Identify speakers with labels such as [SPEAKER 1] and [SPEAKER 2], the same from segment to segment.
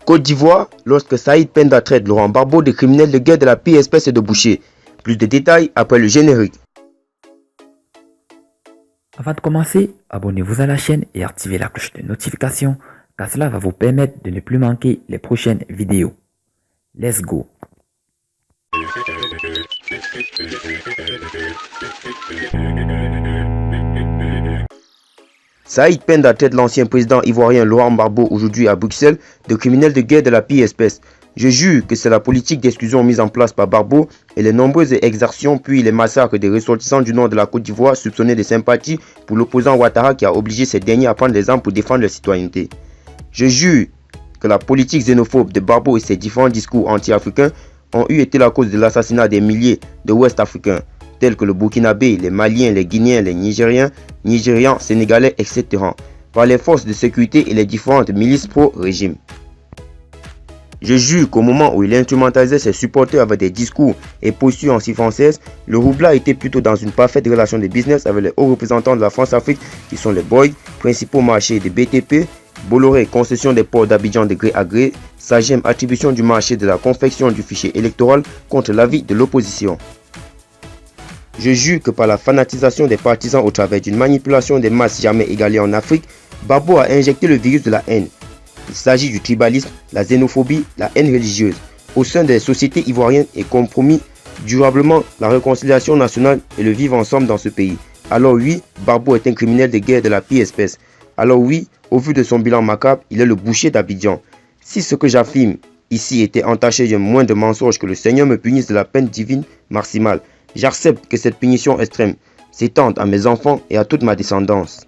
[SPEAKER 1] Côte d'Ivoire, lorsque Saïd Penda traite Laurent Gbagbo de criminel de guerre de la pire espèce et de boucher. Plus de détails après le générique.
[SPEAKER 2] Avant de commencer, abonnez-vous à la chaîne et activez la cloche de notification car cela va vous permettre de ne plus manquer les prochaines vidéos. Let's go!
[SPEAKER 1] Saïd Penda traite l'ancien président ivoirien Laurent Gbagbo aujourd'hui à Bruxelles de criminel de guerre de la pire espèce. Je jure que c'est la politique d'exclusion mise en place par Gbagbo et les nombreuses exactions puis les massacres des ressortissants du nord de la Côte d'Ivoire soupçonnés de sympathie pour l'opposant Ouattara qui a obligé ces derniers à prendre les armes pour défendre leur citoyenneté. Je jure que la politique xénophobe de Gbagbo et ses différents discours anti-africains ont eu été la cause de l'assassinat des milliers de Ouest-Africains, tels que le Burkinabé, les Maliens, les Guinéens, les Nigérians, Sénégalais, etc., par les forces de sécurité et les différentes milices pro-régime. Je jure qu'au moment où il instrumentalisait ses supporters avec des discours et postures anti-françaises, le Roubla était plutôt dans une parfaite relation de business avec les hauts représentants de la France-Afrique qui sont les Boys, principaux marchés de BTP, Bolloré, concession des ports d'Abidjan de gré à gré, Sagem, attribution du marché de la confection du fichier électoral contre l'avis de l'opposition. Je jure que par la fanatisation des partisans au travers d'une manipulation des masses jamais égalée en Afrique, Gbagbo a injecté le virus de la haine. Il s'agit du tribalisme, la xénophobie, la haine religieuse au sein des sociétés ivoiriennes et compromis durablement la réconciliation nationale et le vivre ensemble dans ce pays. Alors oui, Gbagbo est un criminel de guerre de la pire espèce. Alors oui, au vu de son bilan macabre, il est le boucher d'Abidjan. Si ce que j'affirme ici était entaché de moins de mensonges, que le Seigneur me punisse de la peine divine maximale, j'accepte que cette punition extrême s'étende à mes enfants et à toute ma descendance.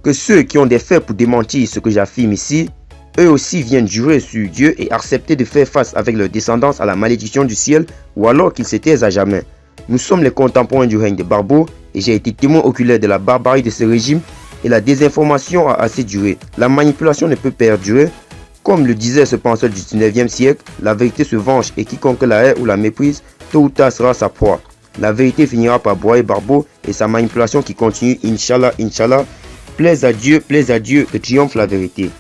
[SPEAKER 1] Que ceux qui ont des faits pour démentir ce que j'affirme ici, eux aussi viennent jurer sur Dieu et accepter de faire face avec leur descendance à la malédiction du ciel ou alors qu'ils se taisent à jamais. Nous sommes les contemporains du règne de Gbagbo et j'ai été témoin oculaire de la barbarie de ce régime et la désinformation a assez duré. La manipulation ne peut perdurer. Comme le disait ce penseur du 19e siècle, la vérité se venge et quiconque la hait ou la méprise, tôt ou tard sera sa proie. La vérité finira par broyer Gbagbo et sa manipulation qui continue, Inch'Allah, Inch'Allah. Plaise à Dieu, que triomphe la vérité.